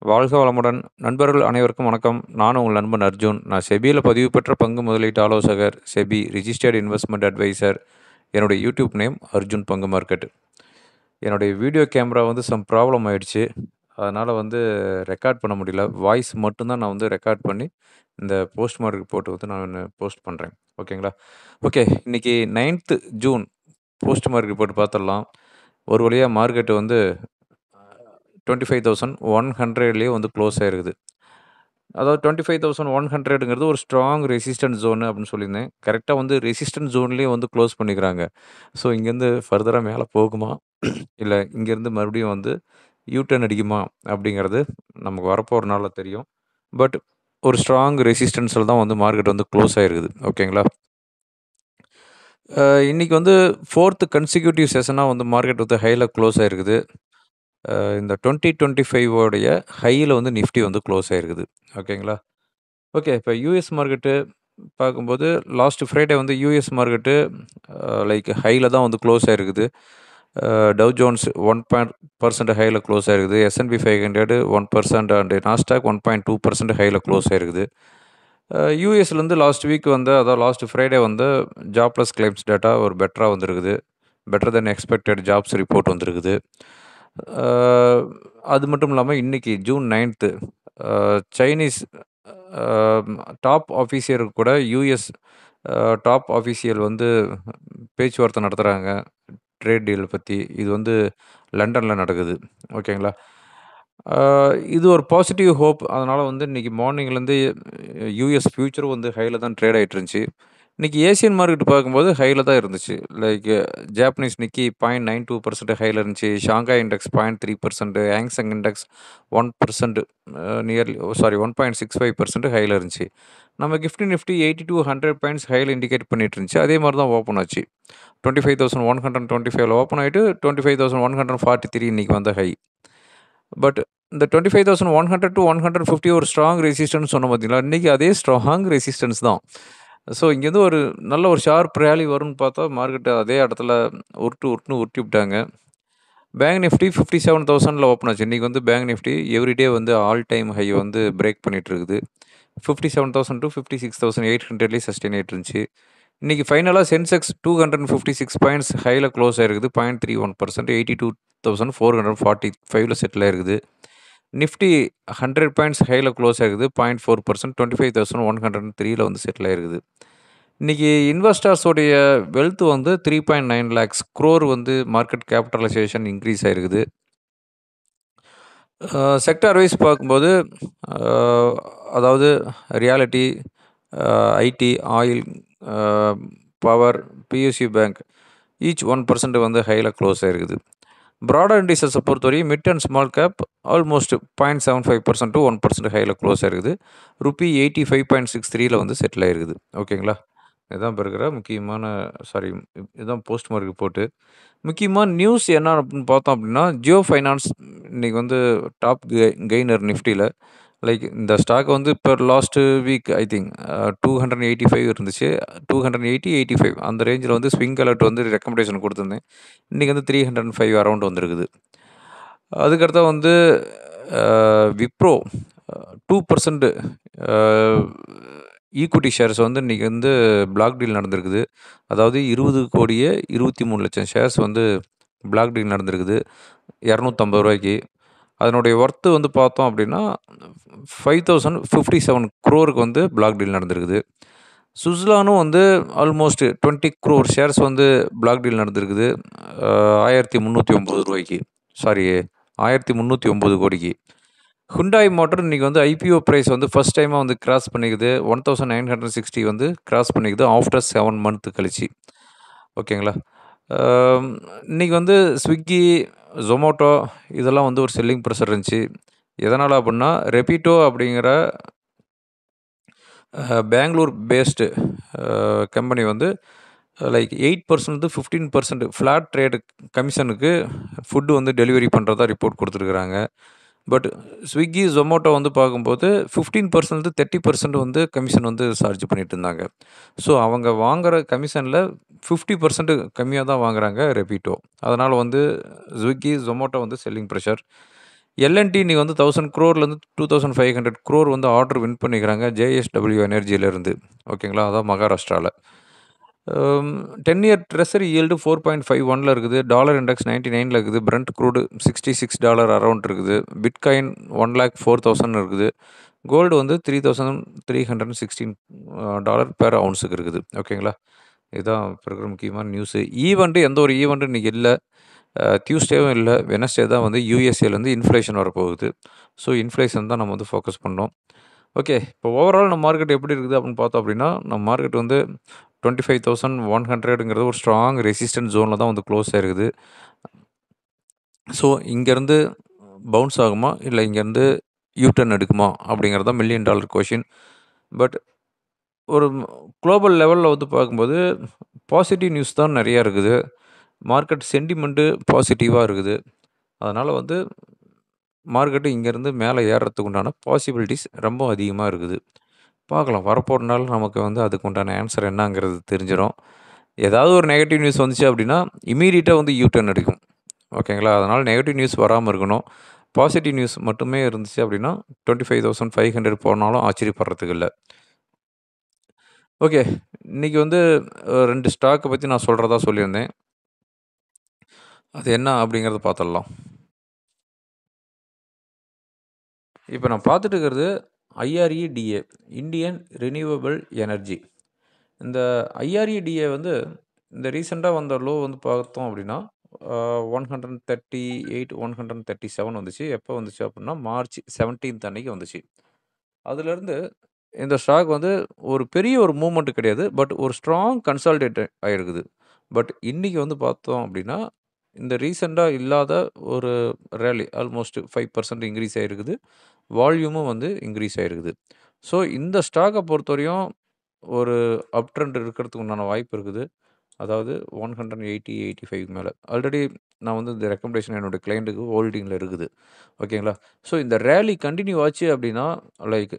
வாழ்க வளமுடன். நண்பர்கள் அனைவருக்கும் வணக்கம். நான் உங்கள் நண்பன் அர்ஜுன். நான் செபியில பதிவு பெற்ற பங்கு முதலீட்டு ஆலோசகர், செபி ரிஜிஸ்டர்ட் இன்வெஸ்ட்மெண்ட் அட்வைசர். என்னுடைய யூடியூப் நேம் அர்ஜுன் பங்கு மார்க்கெட். என்னுடைய வீடியோ கேமரா வந்து ப்ராப்ளம் ஆயிடுச்சு. அதனால வந்து ரெக்கார்ட் பண்ண முடியல. வாய்ஸ் மட்டும் தான் நான் வந்து ரெக்கார்ட் பண்ணி, இந்த போஸ்ட் மார்க் ரிப்போர்ட் வந்து நான் போஸ்ட் பண்றேன். ஓகேங்களா? ஓகே. இன்னைக்கு ninth June post mark report பார்த்துடலாம். ஒரு வழியா மார்க்கெட் வந்து 25,100லயே வந்து க்ளோஸ் ஆயிருக்குது. அதாவது 25,100ங்கிறது ஒரு ஸ்ட்ராங் ரெசிஸ்டன்ஸ் ஜோன் அப்படின்னு சொல்லியிருந்தேன். கரெக்ட்டா வந்து ரெசிஸ்டன்ஸ் ஜோன்லயே வந்து க்ளோஸ் பண்ணிக்கிறாங்க. ஸோ இங்கேருந்து ஃபர்தரா மேல போகுமா? இல்ல இங்கேருந்து மறுபடியும் வந்து யூ டர்ன் அடிக்குமா? அப்படிங்கிறது நமக்கு வரப்போற நாள்ல தெரியும். பட் ஒரு ஸ்ட்ராங் ரெசிஸ்டன்ஸ்ல தான் வந்து மார்க்கெட் வந்து க்ளோஸ் ஆயிருக்குது. ஓகேங்களா? இன்னைக்கு வந்து 4த் கன்சிக்யூட்டிவ் செஷனா வந்து மார்க்கெட் வந்து ஹைல க்ளோஸ் ஆயிருக்குது. இந்த 2025 உடைய ஹைல வந்து நிஃப்டி வந்து க்ளோஸ் ஆயிருக்குது. ஓகேங்களா? ஓகே. இப்ப யுஎஸ் மார்க்கெட்டு பார்க்கும்போது, லாஸ்ட் ஃப்ரைடே வந்து யுஎஸ் மார்க்கெட்டு லைக் ஹைல தான் வந்து க்ளோஸ் ஆயிருக்குது. டவ் ஜோன்ஸ் 1% ஹைல க்ளோஸ் ஆயிருக்குது. S&P 500 1% அண்ட் நாஸ்டாக் 1.2% ஹைல க்ளோஸ் ஆயிருக்குது. யுஎஸ்லேருந்து லாஸ்ட் வீக் வந்து அதாவது லாஸ்ட் ஃப்ரைடே வந்து ஜாப்லெஸ் கிளைம்ஸ் டேட்டா ஒரு பெட்டரா வந்திருக்குது. Better then expected jobs report வந்திருக்குது. அ அது மட்டும் இல்லாம இன்னைக்கு ஜூன் 9த் சைனீஸ் அ டாப் ஆஃபீசியர் கூட யுஎஸ் டாப் ஆஃபீசியல் வந்து பேச்சுவார்த்தை நடத்துறாங்க. ட்ரேட் டீல் பத்தி. இது வந்து லண்டன்ல நடக்குது. ஓகேங்களா? அ இது ஒரு பாசிட்டிவ் ஹோப். அதனால வந்து இன்னைக்கு மார்னிங்லேருந்து யுஎஸ் ஃபியூச்சரும் வந்து ஹைல தான் ட்ரேட் ஆயிட்டு இருந்துச்சு. இன்னைக்கு ஏசியன் மார்க்கெட் பார்க்கும்போது ஹைல தான் இருந்துச்சு. லைக் ஜாப்பனீஸ் நிக்கி 0.92% ஹைல இருந்துச்சு. Shanghai index 0.3%, Hang Seng index 1% nearly sorry 1.65% ஹைல இருந்துச்சு. நம்ம நிஃப்டி 80 டூ 100 பாயிண்ட்ஸ் ஹைல இண்டிகேட் பண்ணிட்டு இருந்துச்சு. அதே மாரி தான் ஓப்பன் ஆச்சு. 25,125ல ஓப்பன் ஆயிட்டு 25,143 இன்னைக்கு வந்த ஹை. பட் இந்த 25,100 டூ 150 ஒரு ஸ்ட்ராங் ரெசிஸ்டன்ஸ் சொன்னோம் பார்த்தீங்களா? இன்னைக்கு அதே ஸ்ட்ராங் ரெசிஸ்டன்ஸ் தான். ஸோ இங்கேருந்து ஒரு நல்ல ஒரு ஷார்ப் ரேலி வரும்னு பார்த்தா, மார்க்கெட் அதே இடத்துல உருட்டுன்னு உருட்டி விட்டாங்க. பேங்க் நிஃப்டி 57,000ல ஓப்பன் ஆச்சு. இன்னைக்கு வந்து பேங்க் நிஃப்டி எவ்ரிடே வந்து ஆல் டைம் ஹை வந்து பிரேக் பண்ணிட்டு இருக்குது. 57,000 டூ 56,800லயே சஸ்டெயின் ஆயிட்டு இருந்துச்சு. இன்னைக்கு ஃபைனலா சென்செக்ஸ் 256 பாயிண்ட்ஸ் ஹைல க்ளோஸ் ஆயிருக்குது. 0.31% 82,445ல செட்டில் ஆயிருக்குது. நிஃப்டி 100 பாயிண்ட்ஸ் ஹைல க்ளோஸ் ஆயிருக்குது. 0.4% 25,103ல வந்து செட்டில் ஆயிருக்குது. இன்னைக்கு இன்வெஸ்டர்ஸ் உடைய வெல்த் வந்து 3.9 லேக்ஸ் க்ரோர் வந்து மார்க்கெட் கேபிட்டலைசேஷன் இன்க்ரீஸ் ஆயிருக்குது. செக்டார் வைஸ் பார்க்கும்போது, அ அதாவது ரியாலிட்டி, ஐடி, ஆயில், அ பவர், பிஎஸ்யூ பேங்க் ஈச் 1% வந்து ஹைல க்ளோஸ் ஆயிருக்குது. பிராடர் இண்டிசஸை பொறுத்தவரையும் mid and small cap almost 0.75% to 1% ஹைல க்ளோஸ் ஆயிருக்குது. ரூபி 85.63ல வந்து செட்டில் ஆயிருக்குது. ஓகேங்களா? இதுதான் இப்போ இருக்கிற முக்கியமான சாரி இதுதான் போஸ்ட் மார்க் ரிப்போர்ட்டு. முக்கியமான நியூஸ் என்ன அப்படின்னு பார்த்தோம் அப்படின்னா, ஜியோ ஃபைனான்ஸ் இன்னைக்கு வந்து டாப் கெய்னர் நிஃப்டில. லைக் இந்த ஸ்டாக் வந்து இப்போ லாஸ்ட் வீக் ஐ திங்க் 285 இருந்துச்சு. 280, 85 அந்த ரேஞ்சில வந்து ஸ்விங் அலர்ட் வந்து ரெக்கமெண்டேஷன் குடுத்துருந்தேன். இன்னைக்கு வந்து 305 அரவுண்ட் வந்திருக்குது. அதுக்கடுத்தா வந்து விப்ரோ 2% அ ஈக்விட்டி ஷேர்ஸ் வந்து இன்னைக்கு வந்து பிளாக் டீல் நடந்திருக்குது. அதாவது 20,23,00,000 ஷேர்ஸ் வந்து பிளாக் டீல் நடந்திருக்குது. ரூ. 250க்கு. அதனுடைய வொர்த் வந்து பார்த்தோம் அப்படின்னா, 5,057 க்ரோருக்கு வந்து பிளாக் டீல் நடந்திருக்குது. சுஸ்லானும் வந்து ஆல்மோஸ்ட் 20 க்ரோர் ஷேர்ஸ் வந்து பிளாக் டீல் நடந்திருக்குது. ரூ. 1,309 சாரி ரூ. 1,309 கோடிக்கு. ஹுண்டாய் மோட்டார் இன்னைக்கு வந்து ஐபிஓ பிரைஸ் வந்து ஃபர்ஸ்ட் டைமா வந்து கிராஸ் பண்ணிக்குது. 1960 வந்து கிராஸ் பண்ணிக்குது ஆஃப்டர் 7 மந்த் கழிச்சு. ஓகேங்களா? அம் இன்னைக்கு வந்து ஸ்விக்கி, ஜொமேட்டோ இதெல்லாம் வந்து ஒரு செல்லிங் ப்ரெஷர் இருந்துச்சு. எதனால அப்புட்ன்னா, ரெபிட்டோ அப்படிங்கிற பெங்களூர் பேஸ்டு கம்பெனி வந்து லைக் 8% to 15% ஃப்ளாட் ரேட் கமிஷனுக்கு ஃபுட் வந்து டெலிவரி பண்ணுறதா ரிப்போர்ட் குடுத்துருக்காங்க. பட் ஸ்விக்கி, ஜொமேட்டோ வந்து பார்க்கும்போது 15% to 30% வந்து கமிஷன் வந்து சார்ஜ் பண்ணிட்டு இருந்தாங்க. ஸோ அவங்க வாங்குற கமிஷன்ல 50% கம்மியா தான் வாங்குறாங்க ரெபிட்டோ. அதனால வந்து ஸ்விக்கி, ஜொமேட்டோ வந்து செல்லிங் பிரஷர். எல்&டி இன்னைக்கு வந்து 1000 crore-லேருந்து 2500 crore வந்து ஆர்டர் வின் பண்ணிக்கிறாங்க ஜேஎஸ்டபிள்யூ எனர்ஜியிலேருந்து. ஓகேங்களா? அதான் மகாராஷ்டிரால. 10 இயர் ட்ரெஸரி ஈல்டு 4.51ல இருக்குது. டாலர் இண்டெக்ஸ் 99ல இருக்குது. பிரண்ட் க்ரூடு $66 அரவுண்ட் இருக்குது. பிட்காயின் 1,04,000 இருக்குது. கோல்டு வந்து $3,316 பெர் அவுன்ஸுக்கு இருக்குது. ஓகேங்களா? இதுதான் இப்போ இருக்கிற முக்கியமான நியூஸு. எந்த ஒரு ஈவெண்ட்டும் இன்னைக்கு இல்ல. டியூஸ்டேவும் இல்ல. வெட்னஸ்டே தான் வந்து யுஎஸ்ஏலேருந்து இன்ஃப்ளேஷன் வரப்போகுது. ஸோ இன்ஃப்ளேஷன் தான் நம்ம வந்து ஃபோக்கஸ் பண்ணோம். ஓகே. இப்போ ஓவரால் நம்ம மார்க்கெட் எப்படி இருக்குது அப்படின்னு பார்த்தோம் அப்படின்னா, நம்ம மார்க்கெட் வந்து 25,100ங்கிறது ஒரு ஸ்ட்ராங் ரெசிஸ்டன்ஸ் ஜோனில் தான் வந்து க்ளோஸ் ஆயிருக்குது. ஸோ இங்கேருந்து பவுன்ஸ் ஆகுமா? இல்லை இங்கேருந்து யூ-டர்ன் எடுக்குமா? அப்படிங்கிறது தான் $1,000,000 கொஷின். பட் ஒரு குளோபல் லெவலில் வந்து பார்க்கும்போது பாசிட்டிவ் நியூஸ் தான் நிறையா இருக்குது. மார்க்கெட் சென்டிமெண்ட்டு பாசிட்டிவாக இருக்குது. அதனால் வந்து மார்க்கெட்டு இங்கேருந்து மேலே ஏறுறதுக்கு உண்டான பாசிபிலிட்டிஸ் ரொம்ப அதிகமாக இருக்குது. பார்க்கலாம். வரப்போற நாள் நமக்கு வந்து அதுக்கு உண்டான ஆன்சர் என்னங்கிறது தெரிஞ்சிடும். ஏதாவது ஒரு நெகட்டிவ் நியூஸ் வந்துச்சு அப்படின்னா, இம்மீடியட்டாக வந்து யூ-டர்ன் அடிக்கும். ஓகேங்களா? அதனால் நெகட்டிவ் நியூஸ் வராமல் இருக்கணும். பாசிட்டிவ் நியூஸ் மட்டுமே இருந்துச்சு அப்படின்னா, 25,500 போனாலும் ஆச்சரியப்படுறதுக்கு இல்ல. ஓகே. இன்னைக்கு வந்து 2 ஸ்டாக்க பத்தி நான் சொல்றதா சொல்லியிருந்தேன். அது என்ன அப்படிங்கிறத பார்த்துடலாம். இப்போ நான் பார்த்துட்டு இருக்கிறது ஐஆர்இடிஏ, இந்தியன் ரினியூவபிள் எனர்ஜி. இந்த ஐஆர்இடிஏ வந்து இந்த ரீசெண்டாக வந்த லோ வந்து பார்த்தோம் அப்படின்னா 138, 137 வந்துச்சு. எப்போ வந்துச்சு அப்படின்னா மார்ச் 17th அன்னைக்கு வந்துச்சு. அதுலேருந்து இந்த ஸ்டாக் வந்து ஒரு பெரிய ஒரு மூவ்மெண்ட் கிடையாது. பட் ஒரு ஸ்ட்ராங் கன்சாலிடேட் ஆகிருக்குது. பட் இன்றைக்கி வந்து பார்த்தோம் அப்படின்னா இந்த ரீசெண்டாக இல்லாத ஒரு ரேலி ஆல்மோஸ்ட் 5% இன்க்ரீஸ் ஆகிருக்குது. வால்யூமும் வந்து இன்க்ரீஸ் ஆகிருக்குது. ஸோ இந்த ஸ்டாக்கை பொறுத்தவரையும் ஒரு அப் ட்ரெண்ட் இருக்கிறதுக்கு உண்டான வாய்ப்பு இருக்குது. அதாவது 180, 85 மேலே ஆல்ரெடி நான் வந்து இந்த ரெக்கமெண்டேஷன் என்னோடய கிளைண்ட்டுக்கு ஹோல்டிங்கில் இருக்குது. ஓகேங்களா? ஸோ இந்த ரேலி கண்டினியூ ஆச்சு அப்படின்னா லைக்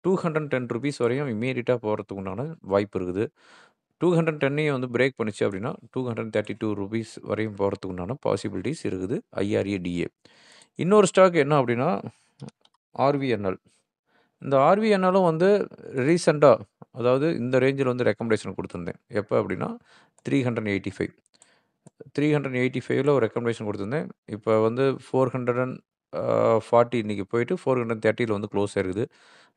₹210 வரையும் இம்மீடியட்டாக போகிறதுக்கு உண்டான வாய்ப்பு இருக்குது. 210 வந்து பிரேக் பண்ணிச்சு அப்படின்னா ₹232 வரையும் போகிறதுக்கு உண்டான பாசிபிலிட்டிஸ் இருக்குது ஐஆர்ஏடிஏ. இன்னொரு ஸ்டாக் என்ன அப்படின்னா ஆர்விஎன்எல். இந்த ஆர்விஎன்எல்லும் வந்து ரீசெண்டாக அதாவது இந்த ரேஞ்சில் வந்து ரெக்கமெண்டேஷன் கொடுத்துருந்தேன். எப்போ அப்படின்னா 385 385ல ஒரு ரெக்கமெண்டேஷன் கொடுத்துருந்தேன். இப்போ வந்து 440 இன்றைக்கி போயிட்டு 430ல வந்து க்ளோஸ் ஆயிருக்குது.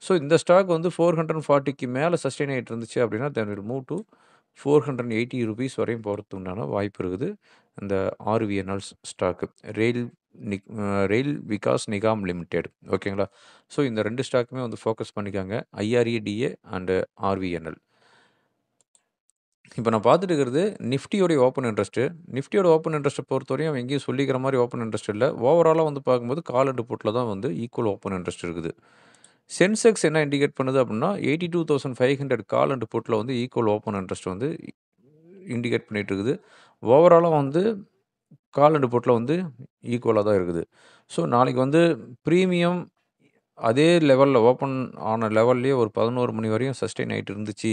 ஸோ இந்த ஸ்டாக் வந்து 440க்கு மேலே சஸ்டெயின் ஆகிட்டு இருந்துச்சு அப்படின்னா தென் வில் மூவ் டு ₹480 வரையும் போகிறதுக்கு உண்டான வாய்ப்பு இருக்குது. இந்த RVNL stock rail Vikas Nigam limited. ஓகேங்களா? ஸோ இந்த 2 ஸ்டாக்குமே வந்து ஃபோக்கஸ் பண்ணிக்காங்க. IREDA and RVNL. இப்போ நான் பார்த்துட்டு இருக்கிறது நிஃப்டியோடைய ஓப்பன் இன்ட்ரெஸ்ட்டு. நிஃப்டியோட ஓப்பன் இன்ட்ரெஸ்ட்டை பொறுத்தவரையும் அவன் எங்கேயும் சொல்லிக்கிற மாதிரி ஓப்பன் இன்ட்ரெஸ்ட் இல்லை. ஓவராலாக வந்து பார்க்கும்போது கால் அண்ட் புட்டில் தான் வந்து ஈக்குவல் ஓப்பன் இன்ட்ரெஸ்ட் இருக்குது. சென்செக்ஸ் என்ன இண்டிகேட் பண்ணுது அப்படின்னா 82,500 கால் அண்ட் புட்டில் வந்து ஈக்குவல் ஓப்பன் இன்ட்ரெஸ்ட் வந்து இண்டிகேட் பண்ணிகிட்டு இருக்குது. ஓவராலாக வந்து கால் அண்ட் புட்டில் வந்து ஈக்குவலாக தான் இருக்குது. ஸோ நாளைக்கு வந்து ப்ரீமியம் அதே லெவலில் ஓப்பன் ஆன லெவல்லையே ஒரு 11 மணி வரையும் சஸ்டெயின் ஆகிட்டு இருந்துச்சு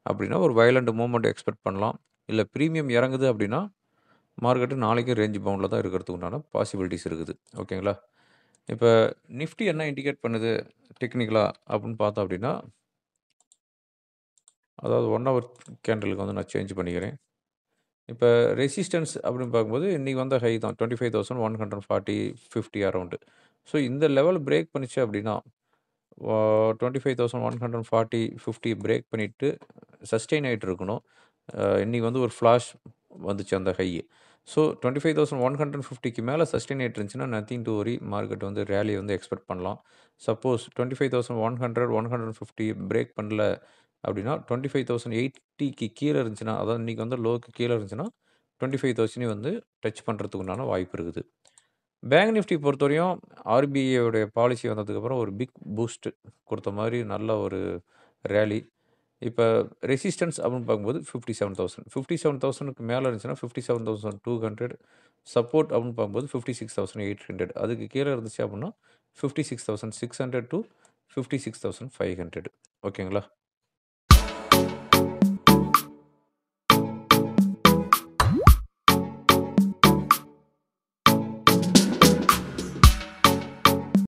அப்படின்னா ஒரு வயலண்ட் மூவ்மெண்ட் எக்ஸ்பெக்ட் பண்ணலாம். இல்லை ப்ரீமியம் இறங்குது அப்படின்னா மார்க்கெட்டு நாளைக்கும் ரேஞ்ச் பவுண்டில் தான் இருக்கிறதுக்கு உண்டான பாசிபிலிட்டிஸ் இருக்குது. ஓகேங்களா? இப்போ நிஃப்டி என்ன இண்டிகேட் பண்ணுது டெக்னிக்கலாக அப்படின்னு பார்த்தோம் அப்படின்னா அதாவது 1 ஹவர் கேண்டலுக்கு வந்து நான் சேஞ்ச் பண்ணிக்கிறேன். இப்போ ரெசிஸ்டன்ஸ் அப்படின்னு பார்க்கும்போது இன்றைக்கி வந்த ஹை தான் 25,140, 50 அரவுண்டு. ஸோ இந்த லெவல் பிரேக் பண்ணிச்சு அப்படின்னா 25,140, 50 பிரேக் பண்ணிவிட்டு சஸ்டெயின் ஆகிட்டு இருக்கணும். இன்றைக்கி வந்து ஒரு ஃப்ளாஷ் வந்துச்சு அந்த ஹை. ஸோ 25,150க்கு மேலே சஸ்டெயின் ஆகிட்டு இருந்துச்சுன்னா நத்திங் டு வரி. மார்க்கெட் வந்து ரேலி வந்து எக்ஸ்பெக்ட் பண்ணலாம். சப்போஸ் 25,100, 150 பிரேக் பண்ணல அப்படின்னா 25,080க்கு கீழே இருந்துச்சுன்னா அதாவது இன்றைக்கி வந்து லோக்கு கீழே இருந்துச்சுன்னா 25,000 வந்து டச் பண்ணுறதுக்கு உண்டான வாய்ப்பு இருக்குது. பேங்க் நிஃப்டி பொறுத்தவரையும் ஆர்பிஐயோடைய பாலிசி வந்ததுக்கப்புறம் ஒரு பிக் பூஸ்ட் கொடுத்த மாதிரி நல்ல ஒரு ரேலி. இப்போ ரெசிஸ்டன்ஸ் அப்படின்னு பார்க்கும்போது 57,000 57,000க்கு மேலே இருந்துச்சுன்னா 57,200. சப்போர்ட் அப்படின்னு பார்க்கும்போது 56,800. அதுக்கு கீழே இருந்துச்சு அப்படின்னா 56,600 to 56,500. ஓகேங்களா?